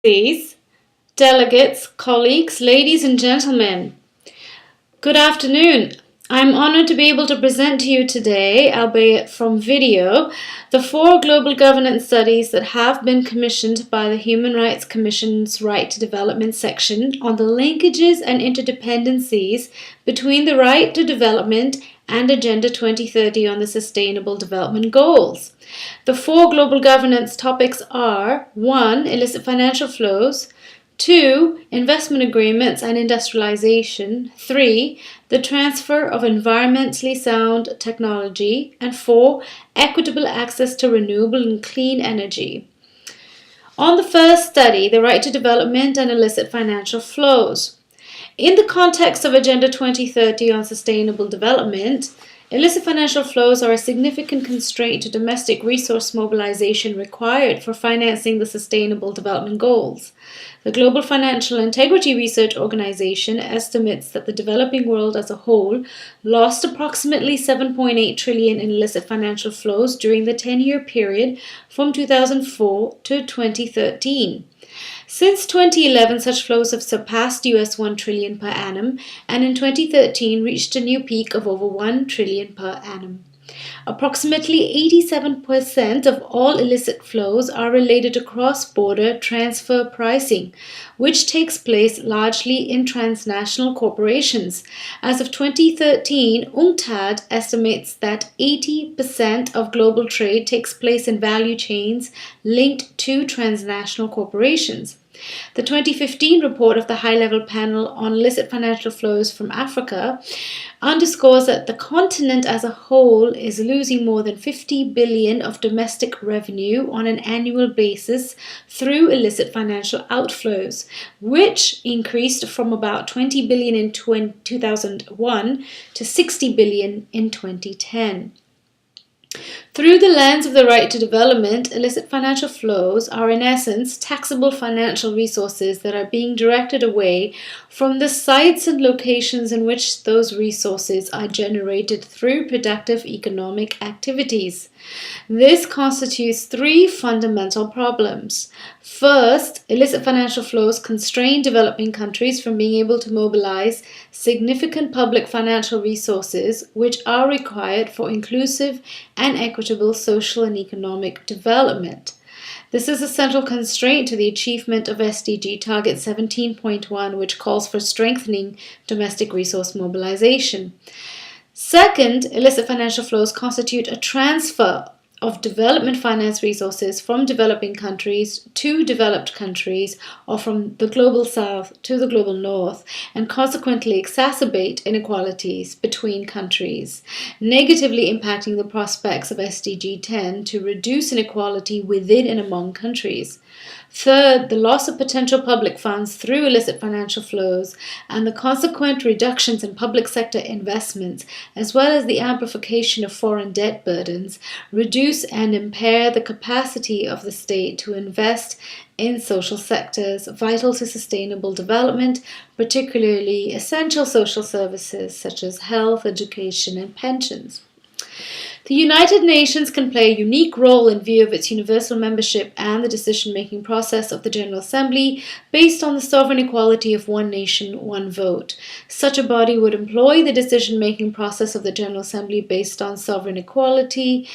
Excellencies, delegates, colleagues, ladies and gentlemen, good afternoon. I'm honored to be able to present to you today, albeit from video, the 4 global governance studies that have been commissioned by the Human Rights Commission's Right to Development section on the linkages and interdependencies between the right to development and Agenda 2030 on the Sustainable Development Goals. The 4 global governance topics are 1. Illicit financial flows, 2. Investment agreements and industrialization, 3. The transfer of environmentally sound technology, and 4. Equitable access to renewable and clean energy. On the first study, the right to development and illicit financial flows. In the context of Agenda 2030 on sustainable development, illicit financial flows are a significant constraint to domestic resource mobilization required for financing the Sustainable Development Goals. The Global Financial Integrity Research Organization estimates that the developing world as a whole lost approximately $7.8 trillion in illicit financial flows during the 10-year period from 2004 to 2013. Since 2011, such flows have surpassed $1 trillion per annum, and in 2013 reached a new peak of over $1 trillion per annum. Approximately 87% of all illicit flows are related to cross-border transfer pricing, which takes place largely in transnational corporations. As of 2013, UNCTAD estimates that 80% of global trade takes place in value chains linked to transnational corporations. The 2015 report of the High-Level Panel on Illicit Financial Flows from Africa underscores that the continent as a whole is losing more than $50 billion of domestic revenue on an annual basis through illicit financial outflows, which increased from about $20 billion in 2001 to $60 billion in 2010. Through the lens of the right to development, illicit financial flows are in essence taxable financial resources that are being directed away from the sites and locations in which those resources are generated through productive economic activities. This constitutes 3 fundamental problems. First, illicit financial flows constrain developing countries from being able to mobilize significant public financial resources which are required for inclusive and equitable social and economic development. This is a central constraint to the achievement of SDG Target 17.1, which calls for strengthening domestic resource mobilization. Second, illicit financial flows constitute a transfer of development finance resources from developing countries to developed countries, or from the global south to the global north, and consequently exacerbate inequalities between countries, negatively impacting the prospects of SDG 10 to reduce inequality within and among countries. Third, the loss of potential public funds through illicit financial flows and the consequent reductions in public sector investments, as well as the amplification of foreign debt burdens, reduce and impair the capacity of the state to invest in social sectors vital to sustainable development, particularly essential social services such as health, education, and pensions. The United Nations can play a unique role in view of its universal membership and the decision-making process of the General Assembly based on the sovereign equality of one nation, one vote. Such a body would employ the decision-making process of the General Assembly based on sovereign equality,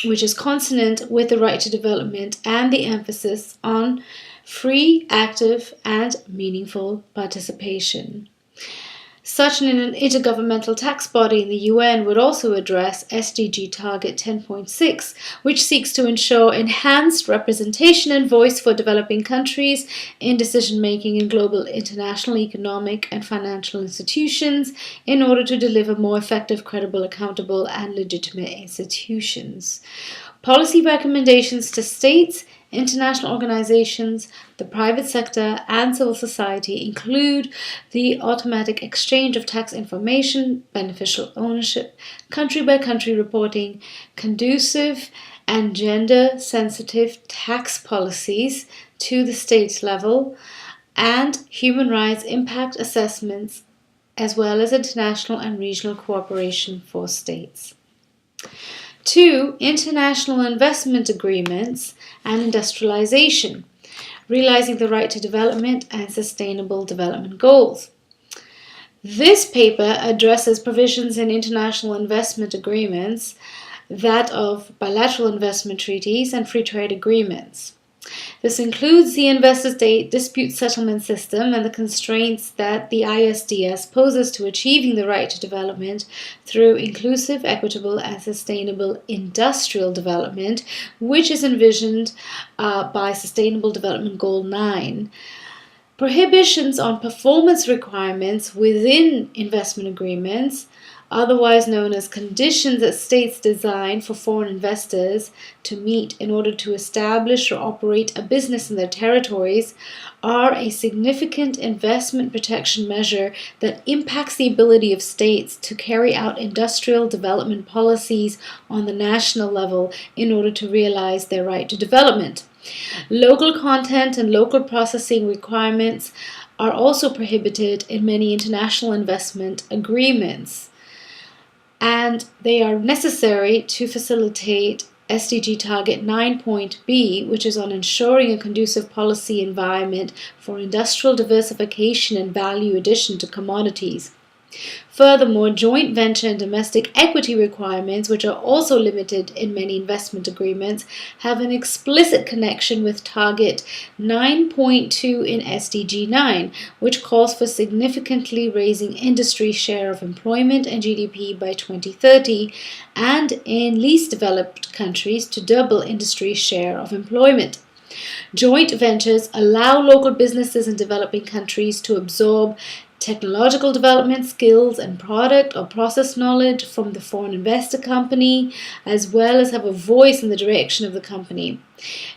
which is consonant with the right to development and the emphasis on free, active, and meaningful participation. Such an intergovernmental tax body in the UN would also address SDG Target 10.6, which seeks to ensure enhanced representation and voice for developing countries in decision-making in global international economic and financial institutions in order to deliver more effective, credible, accountable, and legitimate institutions. Policy recommendations to states, international organizations, the private sector, and civil society include the automatic exchange of tax information, beneficial ownership, country-by-country reporting, conducive and gender-sensitive tax policies to the state level, and human rights impact assessments, as well as international and regional cooperation for states. 2. International investment agreements and industrialization. realizing the right to development and sustainable development goals. This paper addresses provisions in international investment agreements, that of bilateral investment treaties and free trade agreements. This includes the investor-state dispute settlement system and the constraints that the ISDS poses to achieving the right to development through inclusive, equitable, and sustainable industrial development, which is envisioned by Sustainable Development Goal 9. Prohibitions on performance requirements within investment agreements, otherwise known as conditions that states design for foreign investors to meet in order to establish or operate a business in their territories, are a significant investment protection measure that impacts the ability of states to carry out industrial development policies on the national level in order to realize their right to development. Local content and local processing requirements are also prohibited in many international investment agreements, and they are necessary to facilitate SDG Target 9.B, which is on ensuring a conducive policy environment for industrial diversification and value addition to commodities. Furthermore, joint venture and domestic equity requirements, which are also limited in many investment agreements, have an explicit connection with Target 9.2 in SDG 9, which calls for significantly raising industry share of employment and GDP by 2030, and in least developed countries to double industry share of employment. Joint ventures allow local businesses in developing countries to absorb technological development skills and product or process knowledge from the foreign investor company, as well as have a voice in the direction of the company.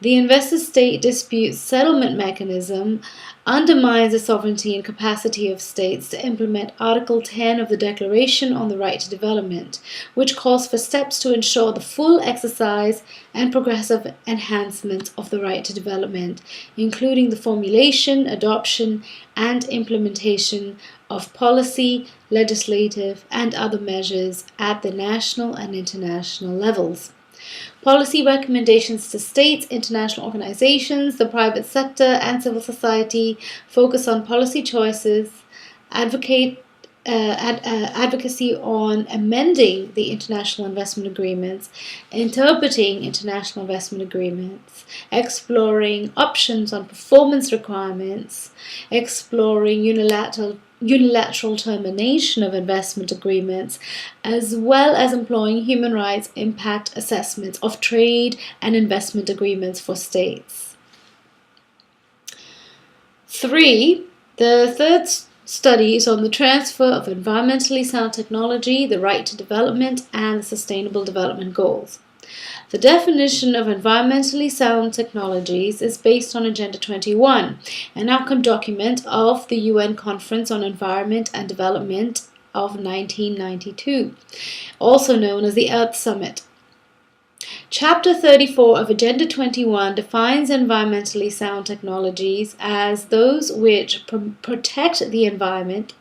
The investor-state dispute settlement mechanism undermines the sovereignty and capacity of states to implement Article 10 of the Declaration on the Right to Development, which calls for steps to ensure the full exercise and progressive enhancement of the right to development, including the formulation, adoption, and implementation of policy, legislative, and other measures at the national and international levels. Policy recommendations to states, international organizations, the private sector, and civil society focus on policy choices, advocacy on amending the international investment agreements, interpreting international investment agreements, exploring options on performance requirements, exploring unilateral termination of investment agreements, as well as employing human rights impact assessments of trade and investment agreements for states. 3. The third study is on the transfer of environmentally sound technology, the right to development, and the Sustainable Development Goals. The definition of environmentally sound technologies is based on Agenda 21, an outcome document of the UN Conference on Environment and Development of 1992, also known as the Earth Summit. Chapter 34 of Agenda 21 defines environmentally sound technologies as those which protect the environment,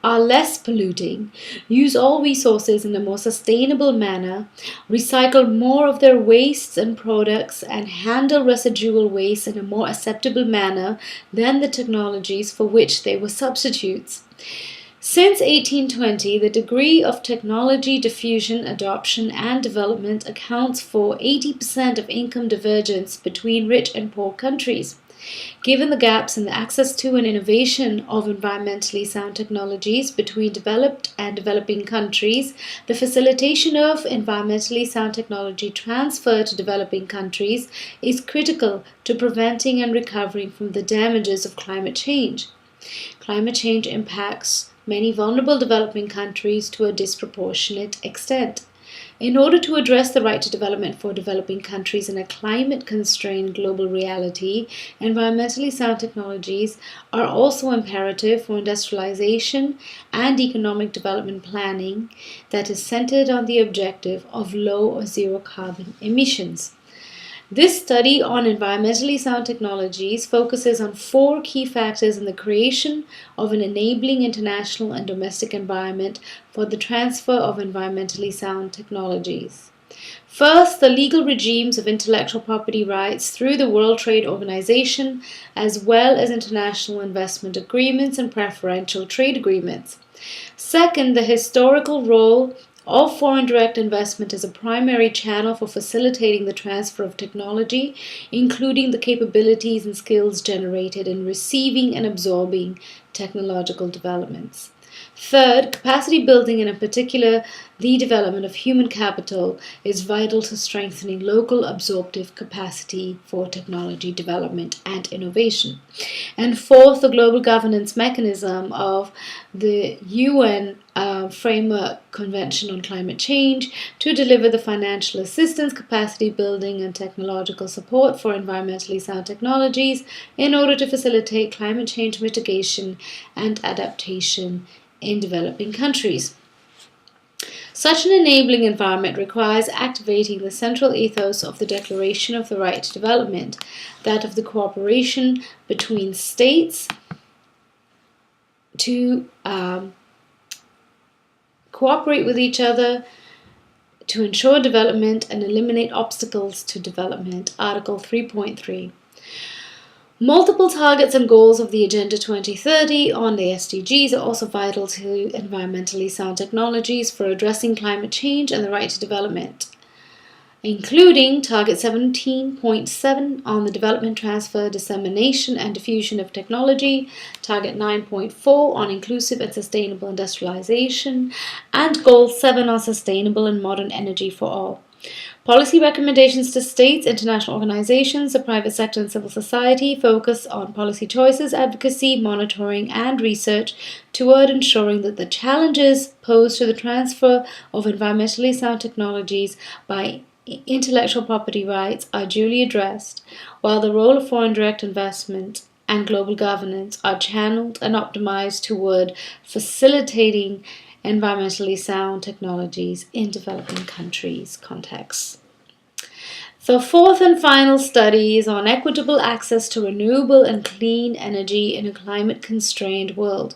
are less polluting, use all resources in a more sustainable manner, recycle more of their wastes and products, and handle residual waste in a more acceptable manner than the technologies for which they were substitutes. Since 1820, the degree of technology diffusion, adoption, and development accounts for 80% of income divergence between rich and poor countries. Given the gaps in the access to and innovation of environmentally sound technologies between developed and developing countries, the facilitation of environmentally sound technology transfer to developing countries is critical to preventing and recovering from the damages of climate change. Climate change impacts many vulnerable developing countries to a disproportionate extent. In order to address the right to development for developing countries in a climate-constrained global reality, environmentally sound technologies are also imperative for industrialization and economic development planning that is centered on the objective of low or zero carbon emissions. This study on environmentally sound technologies focuses on 4 key factors in the creation of an enabling international and domestic environment for the transfer of environmentally sound technologies. First, the legal regimes of intellectual property rights through the World Trade Organization, as well as international investment agreements and preferential trade agreements. Second, the historical role of foreign direct investment as a primary channel for facilitating the transfer of technology, including the capabilities and skills generated in receiving and absorbing technological developments. Third, capacity building, and in particular the development of human capital, is vital to strengthening local absorptive capacity for technology development and innovation. And fourth, the global governance mechanism of the UN Framework Convention on Climate Change to deliver the financial assistance, capacity building, and technological support for environmentally sound technologies in order to facilitate climate change mitigation and adaptation in developing countries. Such an enabling environment requires activating the central ethos of the Declaration of the Right to Development, that of the cooperation between states to cooperate with each other to ensure development and eliminate obstacles to development. Article 3.3. Multiple targets and goals of the Agenda 2030 on the SDGs are also vital to environmentally sound technologies for addressing climate change and the right to development, including Target 17.7 on the development, transfer, dissemination, and diffusion of technology, Target 9.4 on inclusive and sustainable industrialization, and Goal 7 on sustainable and modern energy for all. Policy recommendations to states, international organizations, the private sector, and civil society focus on policy choices, advocacy, monitoring, and research toward ensuring that the challenges posed to the transfer of environmentally sound technologies by intellectual property rights are duly addressed, while the role of foreign direct investment and global governance are channeled and optimized toward facilitating environmentally sound technologies in developing countries' contexts. The fourth and final study is on equitable access to renewable and clean energy in a climate-constrained world.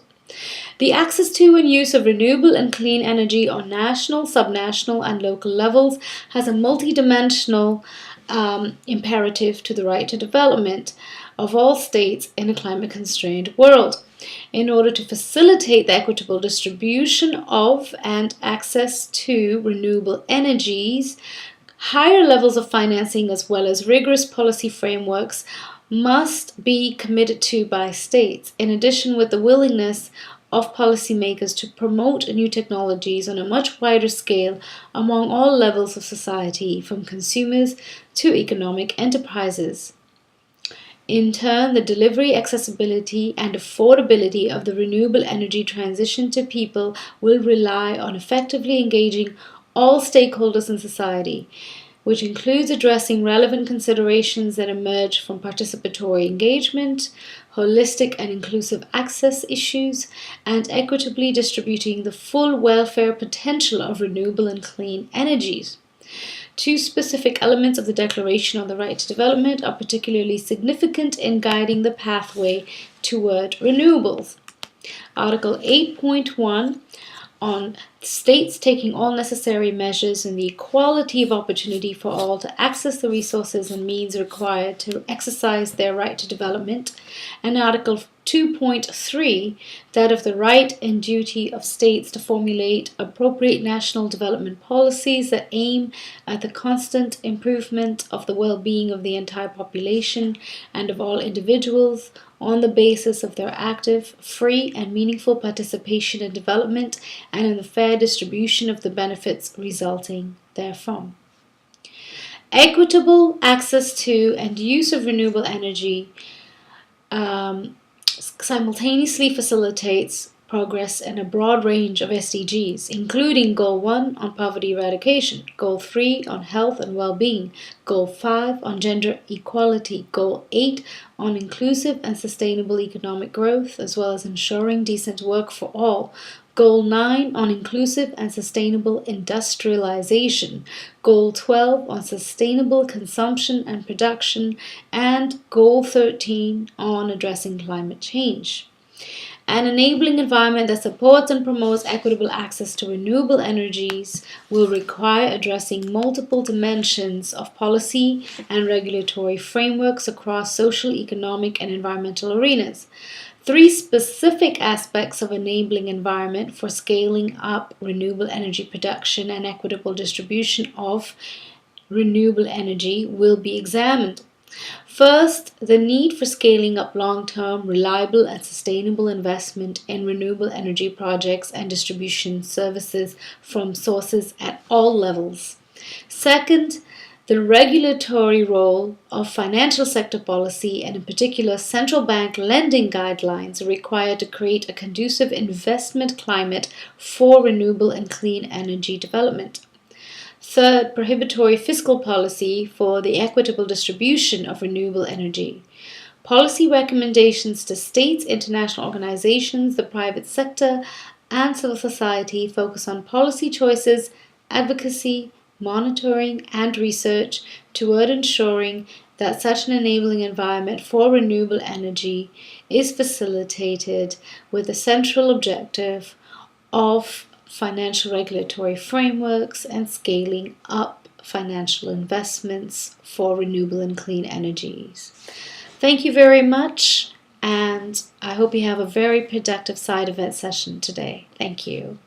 The access to and use of renewable and clean energy on national, subnational, and local levels has a multidimensional imperative to the right to development of all states in a climate-constrained world. In order to facilitate the equitable distribution of and access to renewable energies, higher levels of financing as well as rigorous policy frameworks must be committed to by states, in addition with the willingness of policymakers to promote new technologies on a much wider scale among all levels of society, from consumers to economic enterprises. In turn, the delivery, accessibility, and affordability of the renewable energy transition to people will rely on effectively engaging all stakeholders in society, which includes addressing relevant considerations that emerge from participatory engagement, holistic and inclusive access issues, and equitably distributing the full welfare potential of renewable and clean energies. Two specific elements of the Declaration on the Right to Development are particularly significant in guiding the pathway toward renewables. Article 8.1 on states taking all necessary measures and the equality of opportunity for all to access the resources and means required to exercise their right to development, and Article 2.3, that of the right and duty of states to formulate appropriate national development policies that aim at the constant improvement of the well-being of the entire population and of all individuals on the basis of their active, free, and meaningful participation in development and in the fair distribution of the benefits resulting therefrom. Equitable access to and use of renewable energy simultaneously facilitates progress in a broad range of SDGs, including Goal 1 on poverty eradication, Goal 3 on health and well-being, Goal 5 on gender equality, Goal 8 on inclusive and sustainable economic growth, as well as ensuring decent work for all, Goal 9 on inclusive and sustainable industrialization, Goal 12 on sustainable consumption and production, and Goal 13 on addressing climate change. An enabling environment that supports and promotes equitable access to renewable energies will require addressing multiple dimensions of policy and regulatory frameworks across social, economic, and environmental arenas. Three specific aspects of enabling environment for scaling up renewable energy production and equitable distribution of renewable energy will be examined. First, the need for scaling up long-term, reliable and sustainable investment in renewable energy projects and distribution services from sources at all levels. Second, the regulatory role of financial sector policy and in particular central bank lending guidelines required to create a conducive investment climate for renewable and clean energy development. Third, prohibitory fiscal policy for the equitable distribution of renewable energy. Policy recommendations to states, international organizations, the private sector, and civil society focus on policy choices, advocacy, monitoring, and research toward ensuring that such an enabling environment for renewable energy is facilitated with the central objective of financial regulatory frameworks and scaling up financial investments for renewable and clean energies. Thank you very much, and I hope you have a very productive side event session today. Thank you.